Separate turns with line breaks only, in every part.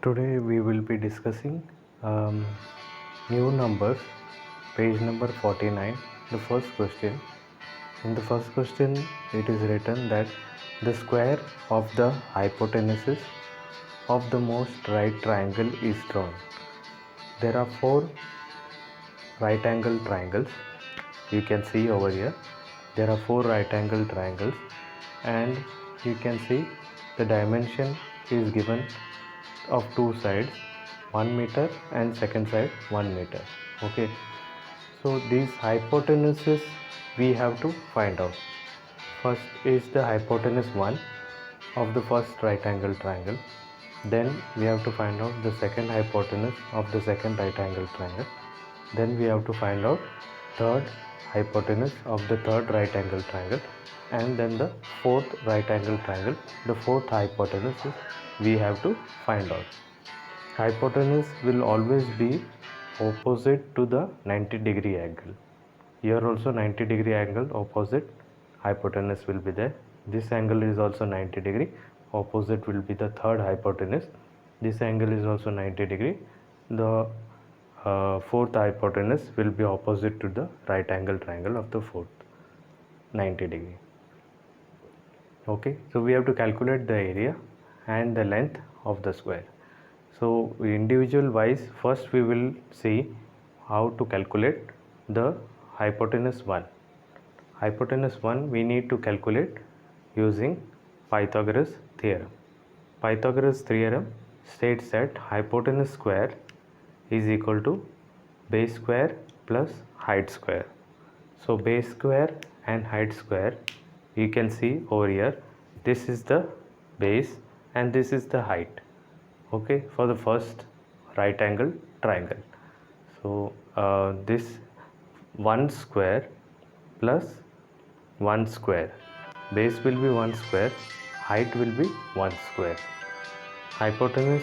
Today we will be discussing new numbers, page number 49. The first question. In the first question, it is written that the square of the hypotenuse of the most right triangle is drawn. There are four right angle triangles. You can see over here. There are four right angle triangles, and you can see the dimension is given of two sides, 1 meter, and second side 1 meter. Okay, so these hypotenuses we have to find out. First is the hypotenuse 1 of the first right angle triangle. Then we have to find out the second hypotenuse of the second right angle triangle. Then we have to find out third hypotenuse of the third right angle triangle, and then the fourth right angle triangle. The fourth hypotenuse we have to find out. Hypotenuse will always be opposite to the 90-degree angle. Here also 90-degree angle opposite hypotenuse will be there. This angle is also 90 degree. Opposite will be the third hypotenuse. This angle is also 90 degree. The fourth hypotenuse will be opposite to the right angle triangle of the fourth 90 degree. Okay, so we have to calculate the area and the length of the square. So individual wise, first we will see how to calculate the hypotenuse 1. Hypotenuse 1 we need to calculate using Pythagoras theorem. Pythagoras theorem states that hypotenuse square is equal to base square plus height square. So base square and height square, you can see over here, this is the base and this is the height. Okay, for the first right angle triangle. So this 1 square plus 1 square, base will be 1 square, height will be 1 square. Hypotenuse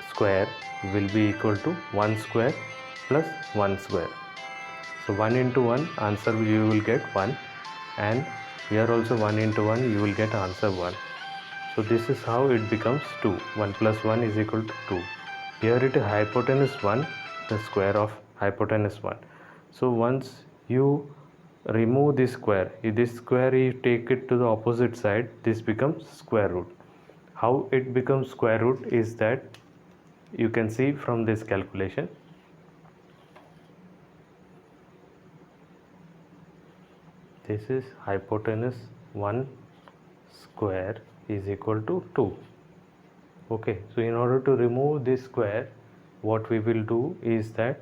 square will be equal to 1 square plus 1 square. So 1 into 1, answer you will get 1, and here also 1 into 1 you will get answer 1. So this is how it becomes 2. 1 plus 1 is equal to 2. Here it is hypotenuse 1, the square of hypotenuse 1. So once you remove this square you take it to the opposite side, this becomes square root. How it becomes square root is that you can see from this calculation. This is hypotenuse 1 square is equal to 2. Okay, so in order to remove this square, what we will do is that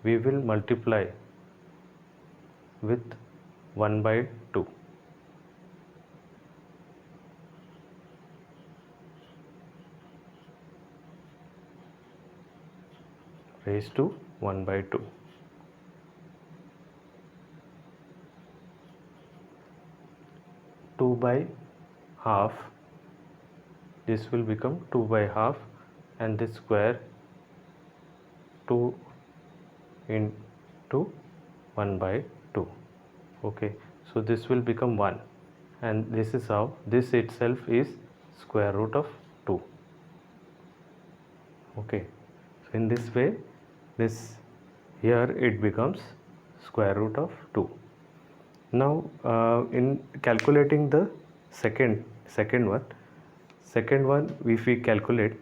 we will multiply with 1 by 2. Raised to 1 by 2. Two by half, this will become 2 by half, and this square 2 into 1 by 2. Okay, so this will become 1, and this is how this itself is square root of 2. Okay, so in this way, this here it becomes square root of 2. Now in calculating the second one, if we calculate,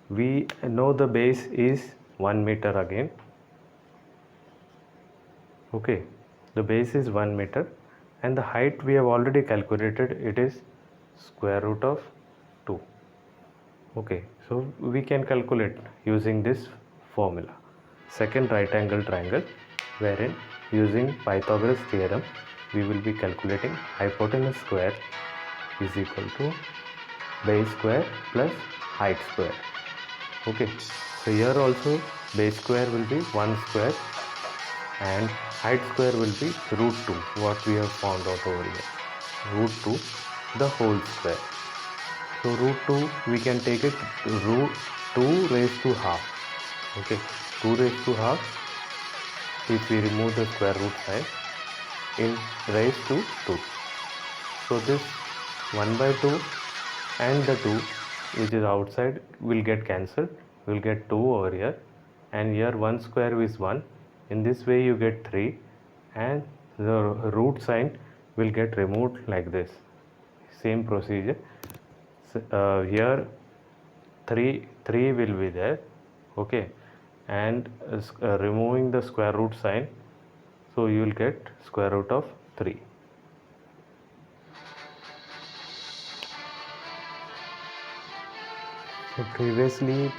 we know the base is 1 meter again. Okay, the base is 1 meter, and the height we have already calculated, it is square root of 2. Okay, so we can calculate using this formula, second right angle triangle, wherein using Pythagoras theorem we will be calculating hypotenuse square is equal to base square plus height square. Okay, so here also base square will be 1 square and height square will be root 2, what we have found out over here, root 2 the whole square. So root 2 we can take it root 2 raised to half. Okay, 2 raised to half, if we remove the square root sign, in raised to 2. So this 1 by 2 and the 2 which is outside will get cancelled. You will get 2 over here, and here 1 square is 1. In this way you get 3, and the root sign will get removed like this. Same procedure. So, here 3 will be there, okay, and removing the square root sign, so you will get square root of 3. So previously what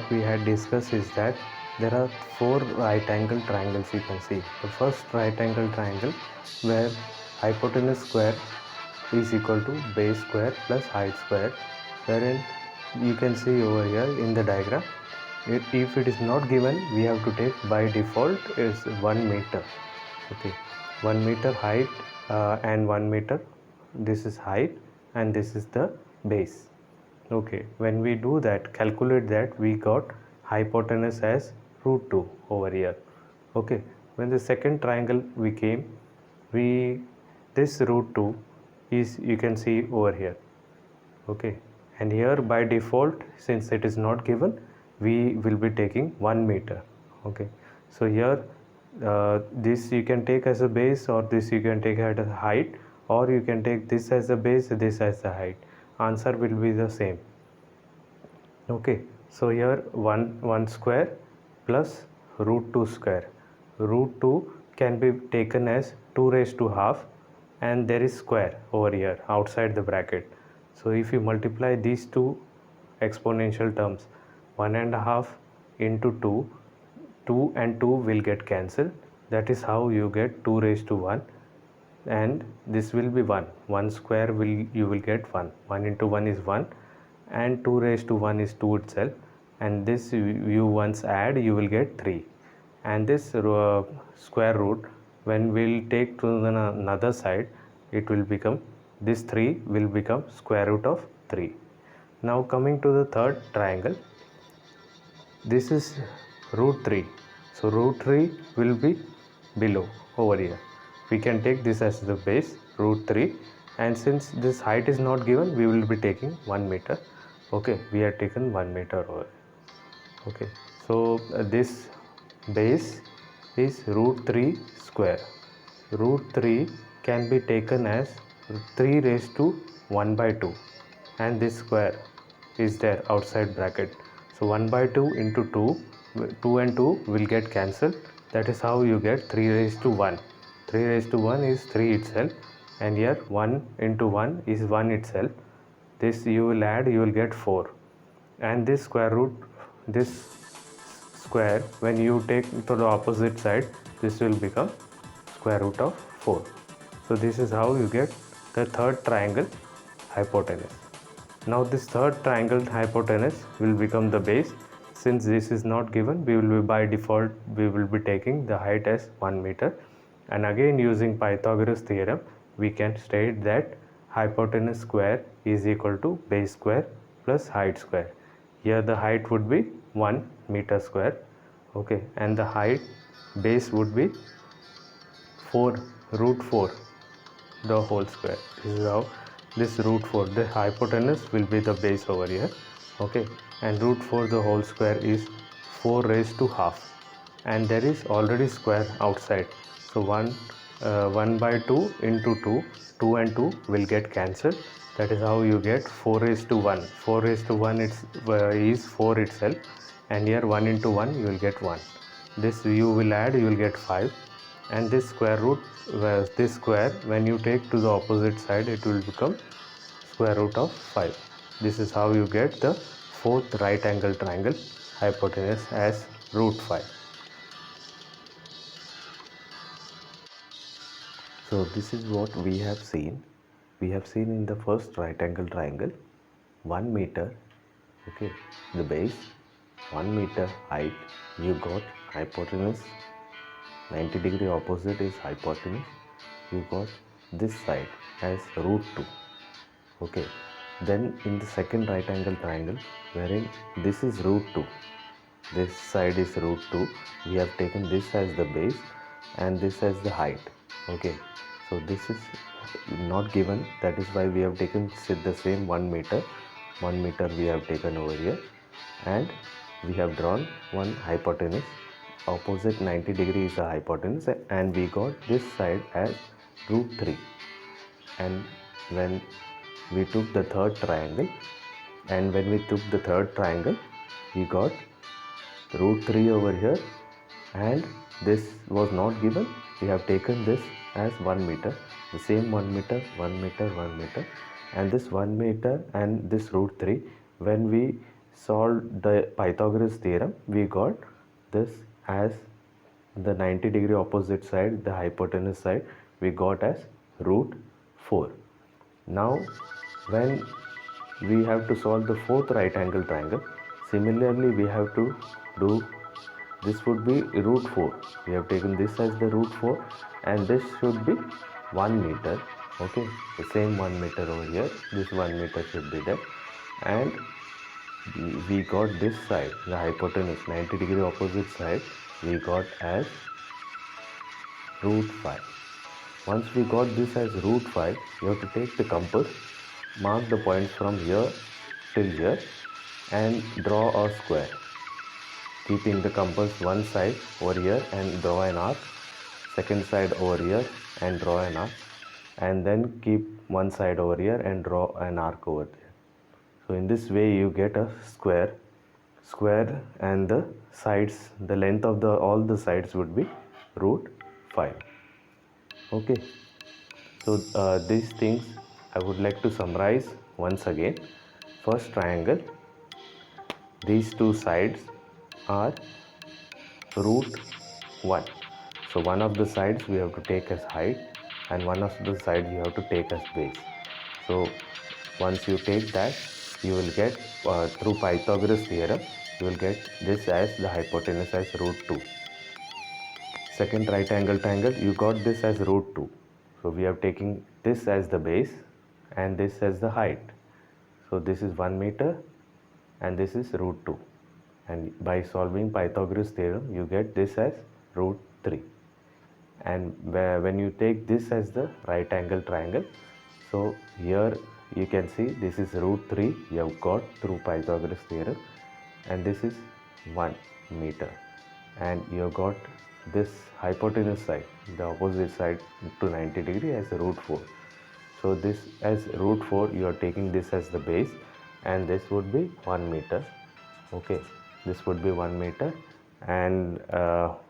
we had discussed is that there are 4 right angle triangles. You can see the first right angle triangle where hypotenuse square is equal to base square plus height square, wherein you can see over here in the diagram, if it is not given, we have to take by default is 1 meter. Okay, 1 meter height and 1 meter, this is height and this is the base. Okay, when we do that, calculate that, we got hypotenuse as root 2 over here. Okay, when the second triangle we came, this root 2 is, you can see over here. Okay, and here by default, since it is not given, we will be taking 1 meter. Okay, so here this you can take as a base, or this you can take as a height, or you can take this as a base, this as the height. Answer will be the same. Okay, so here 1 square plus root 2 square. Root 2 can be taken as 2 raised to half, and there is square over here outside the bracket. So if you multiply these two exponential terms, 1.5 into 2, 2 and 2 will get cancelled. That is how you get 2 raised to 1, and this will be 1. 1 square you will get 1. 1 into 1 is 1, and 2 raised to 1 is 2 itself, and this you once add, you will get 3. And this square root, when we'll take to another side, it will become, this 3 will become square root of 3. Now coming to the third triangle, this is root 3. So root 3 will be below over here. We can take this as the base, root 3, and since this height is not given, we will be taking 1 meter. Okay, we have taken 1 meter over. Okay, so this base is root 3 square. Root 3 can be taken as 3 raised to 1 by 2, and this square is there outside bracket. So 1 by 2 into 2, 2 and 2 will get cancelled. That is how you get 3 raised to 1. 3 raised to 1 is 3 itself, and here 1 into 1 is 1 itself. This you will add, you will get 4, and this square root, this square, when you take to the opposite side, this will become square root of 4. So this is how you get the third triangle hypotenuse. Now this third triangle hypotenuse will become the base. Since this is not given, we will be by default, we will be taking the height as 1 meter, and again using Pythagoras theorem, we can state that hypotenuse square is equal to base square plus height square. Here the height would be 1 meter square, okay, and the height base would be 4 root 4 the whole square. This is how this root 4, the hypotenuse will be the base over here, okay, and root 4 the whole square is 4 raised to half, and there is already square outside. So 1 by 2 into 2, 2 and 2 will get cancelled. That is how you get 4 raised to 1. 4 raised to 1 is 4 itself, and here 1 into 1 you will get 1. This you will add, you will get 5, and this square root, this square, when you take to the opposite side, it will become square root of 5. This is how you get the fourth right angle triangle hypotenuse as root 5. So this is what we have seen. We have seen in the first right angle triangle 1 meter, okay, the base, 1 meter height, you got hypotenuse, 90-degree opposite is hypotenuse, you got this side as root 2, okay. Then in the second right angle triangle, wherein this is root 2, this side is root 2, we have taken this as the base and this as the height, okay. So this is not given, that is why we have taken the same 1 meter. 1 meter we have taken over here, and we have drawn one hypotenuse. Opposite 90 degree is a hypotenuse, and we got this side as root 3. And when we took the third triangle, we got root 3 over here, and this was not given. We have taken this as 1 meter, the same 1 meter, 1 meter, 1 meter, and this 1 meter and this root 3. When we solved the Pythagoras theorem, we got this as the 90 degree opposite side, the hypotenuse side, we got as root 4. Now when we have to solve the fourth right angle triangle, similarly we have to do, this would be root 4. We have taken this as the root 4, and this should be 1 meter. Okay, the same 1 meter over here, this 1 meter should be there, and we got this side, the hypotenuse, 90 degree opposite side, we got as root 5. Once we got this as root 5, you have to take the compass, mark the points from here till here, and draw a square, keeping the compass one side over here and draw an arc, second side over here and draw an arc, and then keep one side over here and draw an arc over there. So in this way you get a square, and the sides, the length of all the sides would be root 5. Okay, so these things I would like to summarize once again. First triangle, these two sides are root 1. So one of the sides we have to take as height, and one of the sides you have to take as base. So once you take that, you will get through Pythagoras theorem, you will get this as the hypotenuse as root 2. Second right angle triangle, you got this as root 2. So we are taking this as the base and this as the height. So this is 1 meter and this is root 2. And by solving Pythagoras theorem, you get this as root 3. And when you take this as the right angle triangle, so here you can see this is root 3 you have got through Pythagoras theorem, and this is 1 meter, and you have got this hypotenuse side, the opposite side to 90 degree, as root 4. So this as root 4, you are taking this as the base, and this would be 1 meter. Okay, this would be 1 meter, and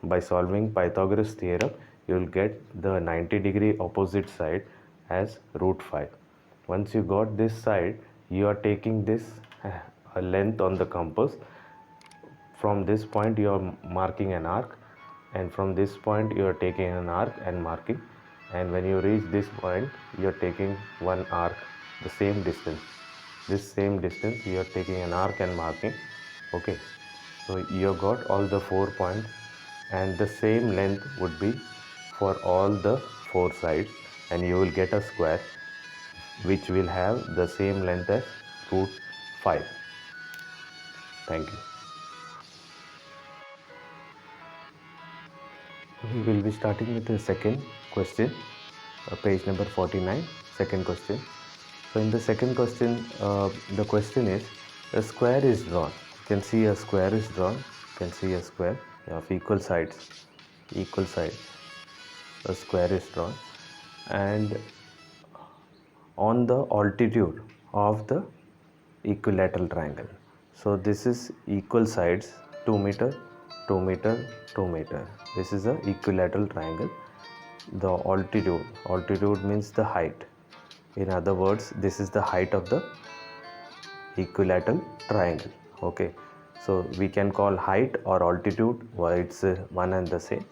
by solving Pythagoras theorem, you will get the 90 degree opposite side as root 5. Once you got this side, you are taking this length on the compass. From this point you are marking an arc, and from this point you are taking an arc and marking, and when you reach this point you are taking one arc, the same distance, this same distance you are taking an arc and marking. Okay, so you have got all the 4 points, and the same length would be for all the 4 sides, and you will get a square which will have the same length as root 5. Thank you. We will be starting with the second question, page number 49, second question. So in the second question, the question is, a square is drawn. You can see a square is drawn. You can see a square of equal sides. A square is drawn, and on the altitude of the equilateral triangle. So this is equal sides, 2 meter, 2 meter, 2 meter. This is a equilateral triangle. The altitude means the height. In other words, this is the height of the equilateral triangle. Okay, so we can call height or altitude, why it's one and the same.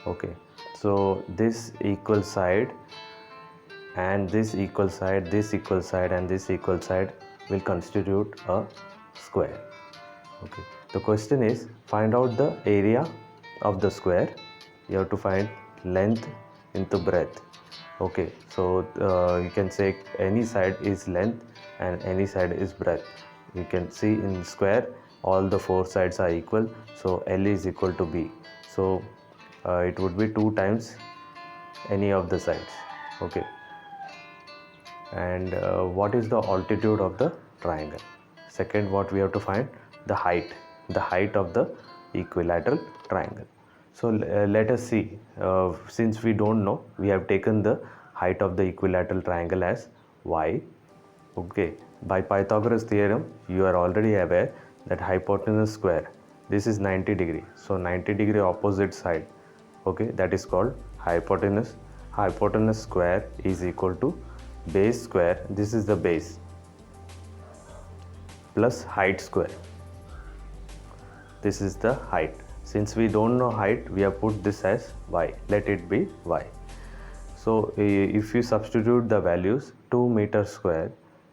Okay, so this equal side and this equal side, this equal side and this equal side will constitute a square. Okay, the question is, find out the area of the square. You have to find length into breadth. Okay, so you can say any side is length and any side is breadth. You can see in square all the 4 sides are equal, so L is equal to B. So it would be 2 times any of the sides. Okay, And what is the altitude of the triangle? Second, what we have to find? The height of the equilateral triangle. So let us see, since we don't know, we have taken the height of the equilateral triangle as y. Okay, by Pythagoras theorem you are already aware that hypotenuse square, this is 90 degree, so 90 degree opposite side, okay, that is called hypotenuse. Hypotenuse square is equal to base square, this is the base, plus height square, this is the height. Since we don't know height, we have put this as y, let it be y. So if you substitute the values, 2 meter square,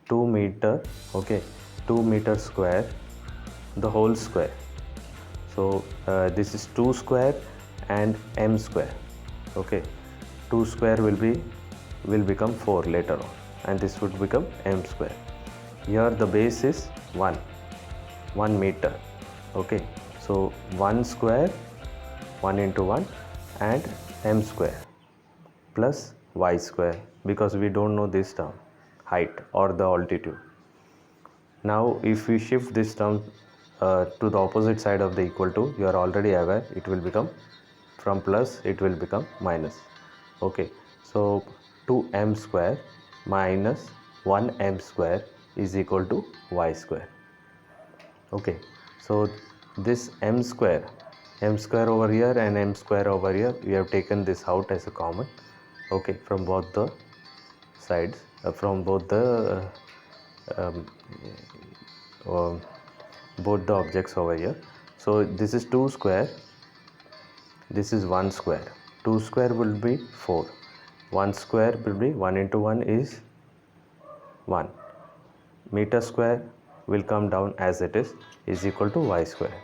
2 meter, okay, 2 meter square, the whole square. So this is 2 square and m square, okay, 2 square will become 4 later on, and this would become m square. Here the base is 1 meter, okay, so 1 square, 1 into 1, and m square plus y square, because we don't know this term, height or the altitude. Now if we shift this term to the opposite side of the equal to, you are already aware, it will become, from plus it will become minus, okay. So 2m square minus 1m square is equal to y square, okay. So this m square over here and m square over here, we have taken this out as a common, okay, from both the sides, from both the both the objects over here. So this is 2 square, this is 1 square, 2 square will be 4, 1 square will be 1 into 1 is 1, meter square will come down as it is equal to y square.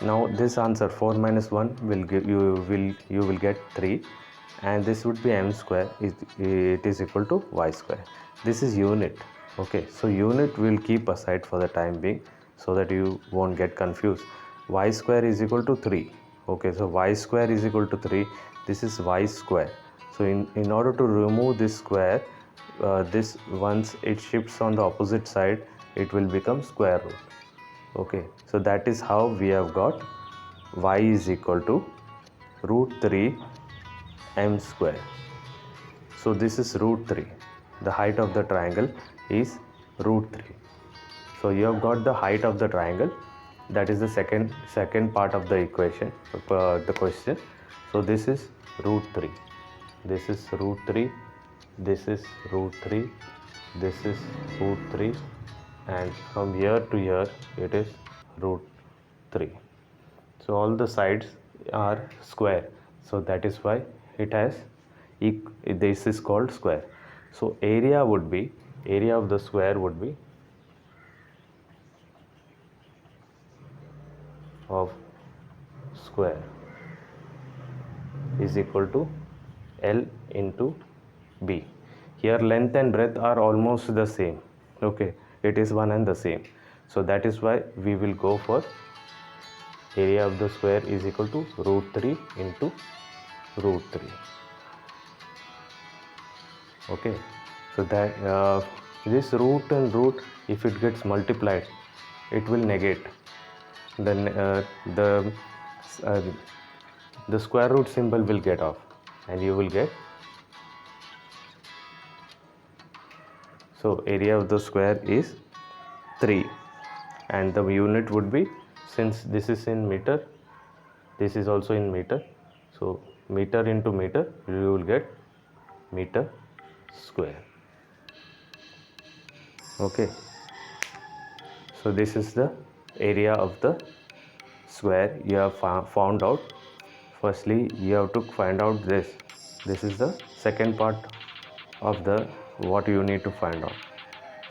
Now this answer 4 minus 1 will give you will get 3, and this would be m square, it is equal to y square. This is unit, okay. So unit will keep aside for the time being, so that you won't get confused. Y square is equal to 3, okay. So y square is equal to 3, this is y square. So in order to remove this square, this, once it shifts on the opposite side, it will become square root, okay. So that is how we have got y is equal to root 3 m square. So this is root 3, the height of the triangle is root 3. So you have got the height of the triangle, that is the second part of the equation, the question. So this is root 3, this is root 3, this is root 3, this is root 3, and from here to here it is root 3. So all the sides are square, so that is why it has this is called square. So area of the square would be of square is equal to L into B. Here length and breadth are almost the same, okay, it is one and the same. So that is why we will go for area of the square is equal to root 3 into root 3, okay. So that this root and root, if it gets multiplied, it will negate, then the square root symbol will get off, and you will get, so area of the square is 3, and the unit would be, since this is in meter, this is also in meter, so meter into meter, you will get meter square, okay. So this is the area of the square you have found out. Firstly you have to find out this is the second part of the what you need to find out.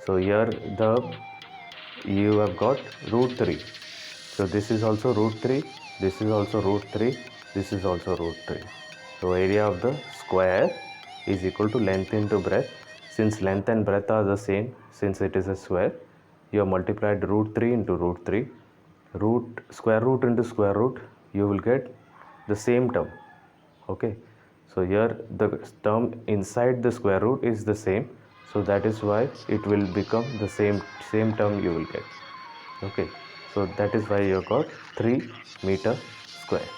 So here you have got root 3, so this is also root 3, this is also root 3, this is also root 3. So area of the square is equal to length into breadth. Since length and breadth are the same, since it is a square, you have multiplied root 3 into root 3, square root into square root, you will get the same term, okay. So here the term inside the square root is the same, So that is why it will become the same term you will get. Okay, so that is why you got 3 meter square.